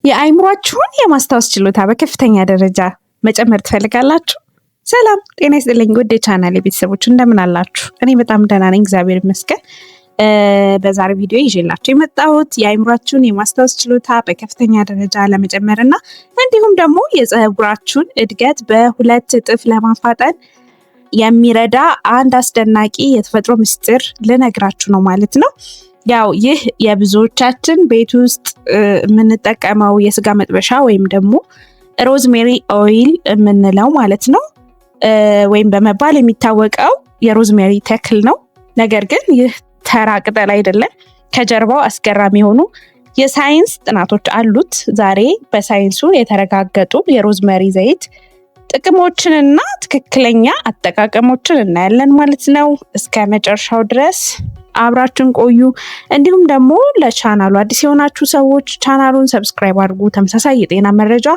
የአእምሯችሁን የማስታወስ ችሎታ በከፍተኛ ደረጃ መጨመር ትፈልጋላችሁ? ሰላም ጤና ይስጥልኝ ውድ የቻናሌ ቤተሰቦች እንደምን አላችሁ? እኔ በጣም ደህና ነኝ፣ እግዚአብሔር ይመስገን። በዛሬ ቪዲዮ ይዤላችሁ የመጣሁት የአእምሯችሁን የማስታወስ ችሎታ በከፍተኛ ደረጃ ለመጨመር እና እንዲሁም ደግሞ የፀጉራችሁን እድገት በ2 እጥፍ ለማፋጠን የሚረዳ አንድ አስደናቂ የተፈጥሮ ምስጢር ልነግራችሁ ነው ማለት ነው። ያው ይህ የብዙዎቻችን ቤት ውስጥ የምንጠቀመው የስጋ መጥበሻ ወይም ደግሞ ሮዝሜሪ ኦይል የምንለው ማለት ነው ወይም በመባል የሚታወቀው የሮዝሜሪ ተክል ነው። ነገር ግን ይህ ተራ ቅጠል አይደለም። ከጀርባው አስገራሚ የሆኑ የሳይንስ ጥናቶች አሉት። ዛሬ በሳይንሱ የተረጋገጡ የሮዝሜሪ ዘይት ጥቅሞችንና ትክክለኛ አጠቃቀሞችን እናያለን ማለት ነው። እስከ መጨረሻው ድረስ አብራችን ቆዩ። እንዲሁም ደግሞ ለቻናሉ አዲስ የሆናችሁ ሰዎች ቻናሉን ሰብስክራይብ አድርጉ። ተመሳሳይ የጤና መረጃ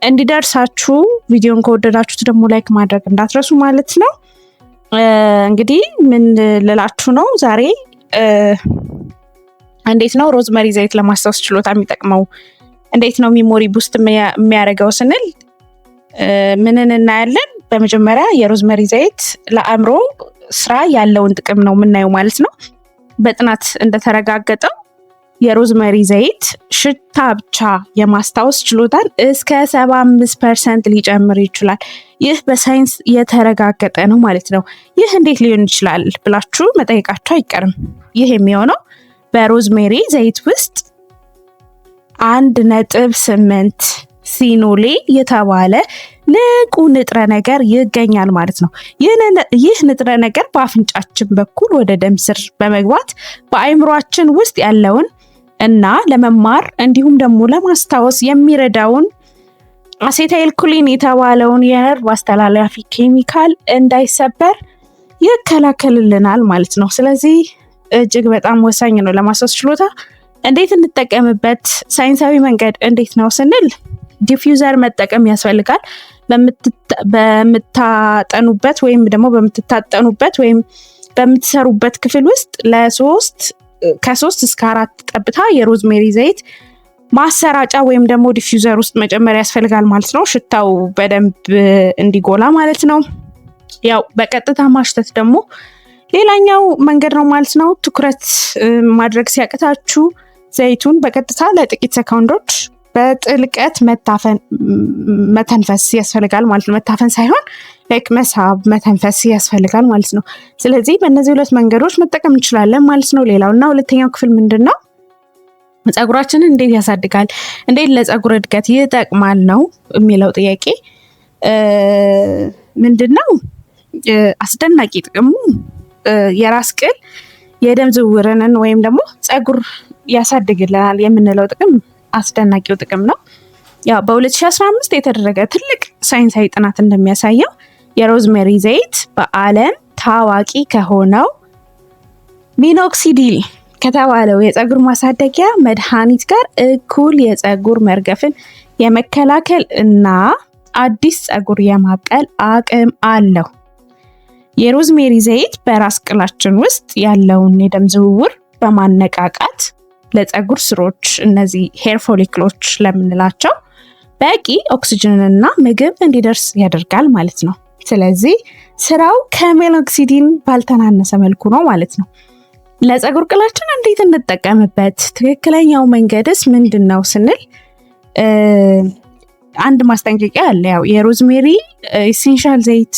እንዲደርሳችሁ ቪዲዮን ከወደዳችሁት ደግሞ ላይክ ማድረግ እንዳትረሱ ማለት ነው። እንግዲህ ምን ልላችሁ ነው ዛሬ እንዴት ነው ሮዝመሪ ዘይት ለማስታወስ ችሎታ የሚጠቅመው፣ እንዴት ነው ሚሞሪ ቡስት የሚያደርገው ስንል ምንን እናያለን። በመጀመሪያ የሮዝመሪ ዘይት ለአእምሮ ስራ ያለውን ጥቅም ነው የምናየው ማለት ነው። በጥናት እንደተረጋገጠው የሮዝመሪ ዘይት ሽታ ብቻ የማስታወስ ችሎታን እስከ 75% ሊጨምር ይችላል። ይህ በሳይንስ የተረጋገጠ ነው ማለት ነው። ይህ እንዴት ሊሆን ይችላል ብላችሁ መጠየቃችሁ አይቀርም። ይህ የሚሆነው በሮዝሜሪ ዘይት ውስጥ 1.8 ሲኖሌ የተባለ ንቁ ንጥረ ነገር ይገኛል ማለት ነው። ይህ ንጥረ ነገር በአፍንጫችን በኩል ወደ ደም ስር በመግባት በአእምሯችን ውስጥ ያለውን እና ለመማር እንዲሁም ደግሞ ለማስታወስ የሚረዳውን አሴታይልኮሊን የተባለውን የነርቭ አስተላላፊ ኬሚካል እንዳይሰበር ይከላከልልናል ማለት ነው። ስለዚህ እጅግ በጣም ወሳኝ ነው ለማስታወስ ችሎታ። እንዴት እንጠቀምበት? ሳይንሳዊ መንገድ እንዴት ነው ስንል ዲፊውዘር መጠቀም ያስፈልጋል። በምታጠኑበት ወይም ደግሞ በምትታጠኑበት ወይም በምትሰሩበት ክፍል ውስጥ ከ3 እስከ 4 ጠብታ የሮዝሜሪ ዘይት ማሰራጫ ወይም ደግሞ ዲፊውዘር ውስጥ መጨመር ያስፈልጋል ማለት ነው። ሽታው በደንብ እንዲጎላ ማለት ነው። ያው በቀጥታ ማሽተት ደግሞ ሌላኛው መንገድ ነው ማለት ነው። ትኩረት ማድረግ ሲያቅታችሁ ዘይቱን በቀጥታ ለጥቂት ሰከንዶች በጥልቀት መተንፈስ ያስፈልጋል ማለት ነው። መታፈን ሳይሆን መሳብ፣ መተንፈስ ያስፈልጋል ማለት ነው። ስለዚህ በእነዚህ 2 መንገዶች መጠቀም እንችላለን ማለት ነው። ሌላውና ሁለተኛው ክፍል ምንድነው? ፀጉራችንን እንዴት ያሳድጋል፣ እንዴት ለፀጉር እድገት ይጠቅማል ነው የሚለው ጥያቄ። ምንድነው አስደናቂ ጥቅሙ? የራስ ቅል የደም ዝውውርን ወይም ደግሞ ፀጉር ያሳድግልናል የምንለው ጥቅም አስደናቂው ጥቅም ነው። ያው በ2015 የተደረገ ትልቅ ሳይንሳዊ ጥናት እንደሚያሳየው የሮዝሜሪ ዘይት በዓለም ታዋቂ ከሆነው ሚኖክሲዲል ከተባለው የፀጉር ማሳደጊያ መድኃኒት ጋር እኩል የፀጉር መርገፍን የመከላከል እና አዲስ ፀጉር የማብቀል አቅም አለው። የሮዝሜሪ ዘይት በራስ ቅላችን ውስጥ ያለውን የደም ዝውውር በማነቃቃት ለፀጉር ስሮች እነዚህ ሄር ፎሊክሎች ለምንላቸው በቂ ኦክሲጅንና ምግብ እንዲደርስ ያደርጋል ማለት ነው። ስለዚህ ስራው ከሚኖክሲዲል ባልተናነሰ መልኩ ነው ማለት ነው። ለፀጉር ቅላችን እንዴት እንጠቀምበት? ትክክለኛው መንገድስ ምንድነው ስንል አንድ ማስጠንቀቂያ አለ። ያው የሮዝሜሪ ኢሴንሻል ዘይት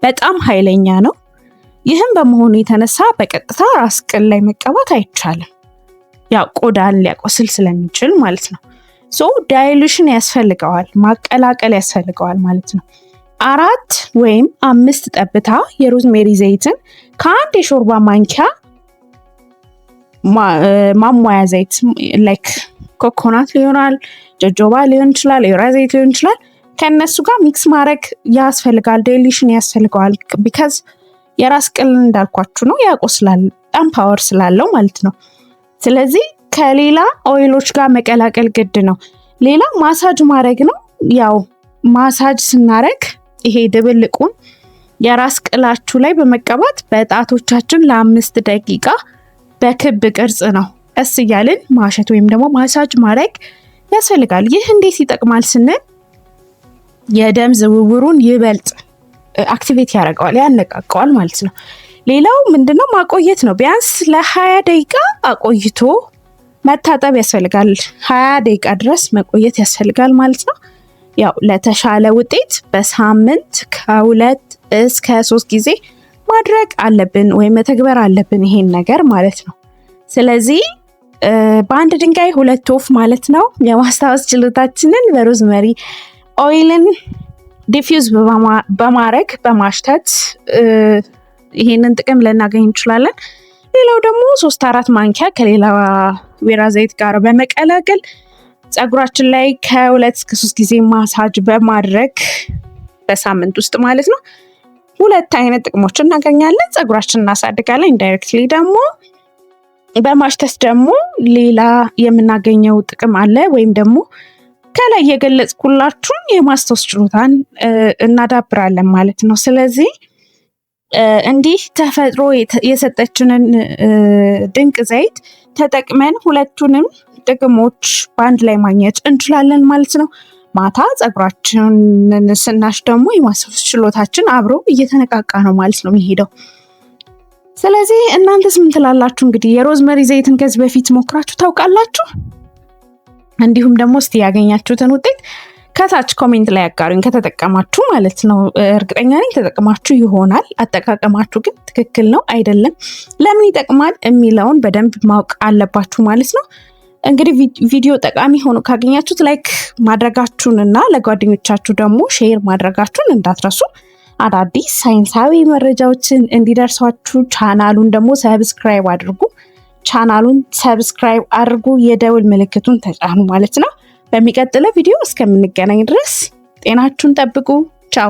በጣም ኃይለኛ ነው። ይህም በመሆኑ የተነሳ በቀጥታ ራስ ቅል ላይ መቀባት አይቻልም። ያው ቆዳን ሊያቆስል ስለሚችል ማለት ነው። ዳይሉሽን ያስፈልገዋል፣ ማቀላቀል ያስፈልገዋል ማለት ነው። 4 ወይም 5 ጠብታ የሮዝሜሪ ዘይትን ከአንድ የሾርባ ማንኪያ ማሟያ ዘይት ላይክ ኮኮናት ሊሆናል፣ ጆጆባ ሊሆን ይችላል፣ የወይራ ዘይት ሊሆን ይችላል። ከነሱ ጋር ሚክስ ማድረግ ያስፈልጋል። ዳይሉሽን ያስፈልገዋል። ቢካዝ የራስ ቅል እንዳልኳችሁ ነው፣ ያቆስላል፣ በጣም ፓወር ስላለው ማለት ነው። ስለዚህ ከሌላ ኦይሎች ጋር መቀላቀል ግድ ነው። ሌላ ማሳጅ ማድረግ ነው። ያው ማሳጅ ስናረግ ይሄ ድብልቁን የራስ ቅላችሁ ላይ በመቀባት በጣቶቻችን ለ5 ደቂቃ በክብ ቅርጽ ነው ቀስ እያልን ማሸት ወይም ደግሞ ማሳጅ ማድረግ ያስፈልጋል። ይህ እንዴት ይጠቅማል ስንል የደም ዝውውሩን ይበልጥ አክቲቬት ያደርገዋል፣ ያነቃቀዋል ማለት ነው። ሌላው ምንድነው ማቆየት ነው። ቢያንስ ለ20 ደቂቃ አቆይቶ መታጠብ ያስፈልጋል። 20 ደቂቃ ድረስ መቆየት ያስፈልጋል ማለት ነው። ያው ለተሻለ ውጤት በሳምንት ከ2 እስከ 3 ጊዜ ማድረግ አለብን ወይም መተግበር አለብን ይሄን ነገር ማለት ነው። ስለዚህ በአንድ ድንጋይ 2 ወፍ ማለት ነው። የማስታወስ ችሎታችንን በሮዝመሪ ኦይልን ዲፊውዝ በማድረግ በማሽተት ይሄንን ጥቅም ልናገኝ እንችላለን። ሌላው ደግሞ 3-4 ማንኪያ ከሌላ ወይራ ዘይት ጋር በመቀላቀል ፀጉራችን ላይ ከ2 እስከ 3 ጊዜ ማሳጅ በማድረግ በሳምንት ውስጥ ማለት ነው 2 አይነት ጥቅሞችን እናገኛለን። ፀጉራችንን እናሳድጋለን። ኢንዳይሬክትሊ ደግሞ በማሽተት ደግሞ ሌላ የምናገኘው ጥቅም አለ። ወይም ደግሞ ከላይ የገለጽኩላችሁን የማስታወስ ችሎታን እናዳብራለን ማለት ነው። ስለዚህ እንዲህ ተፈጥሮ የሰጠችንን ድንቅ ዘይት ተጠቅመን ሁለቱንም ጥቅሞች በአንድ ላይ ማግኘት እንችላለን ማለት ነው። ማታ ፀጉራችንን ስናሽ ደግሞ የማስታወስ ችሎታችን አብሮ እየተነቃቃ ነው ማለት ነው የሚሄደው። ስለዚህ እናንተስ ምን ትላላችሁ? እንግዲህ የሮዝመሪ ዘይትን ከዚህ በፊት ሞክራችሁ ታውቃላችሁ? እንዲሁም ደግሞ እስቲ ያገኛችሁትን ውጤት ከታች ኮሜንት ላይ አጋሩኝ፣ ከተጠቀማችሁ ማለት ነው። እርግጠኛ ነኝ ተጠቅማችሁ ይሆናል። አጠቃቀማችሁ ግን ትክክል ነው አይደለም፣ ለምን ይጠቅማል የሚለውን በደንብ ማወቅ አለባችሁ ማለት ነው። እንግዲህ ቪዲዮ ጠቃሚ ሆኖ ካገኛችሁት ላይክ ማድረጋችሁን እና ለጓደኞቻችሁ ደግሞ ሼር ማድረጋችሁን እንዳትረሱ። አዳዲስ ሳይንሳዊ መረጃዎችን እንዲደርሷችሁ ቻናሉን ደግሞ ሰብስክራይብ አድርጉ። የደውል ምልክቱን ተጫኑ ማለት ነው። በሚቀጥለው ቪዲዮ እስከምንገናኝ ድረስ ጤናችሁን ጠብቁ። ቻው።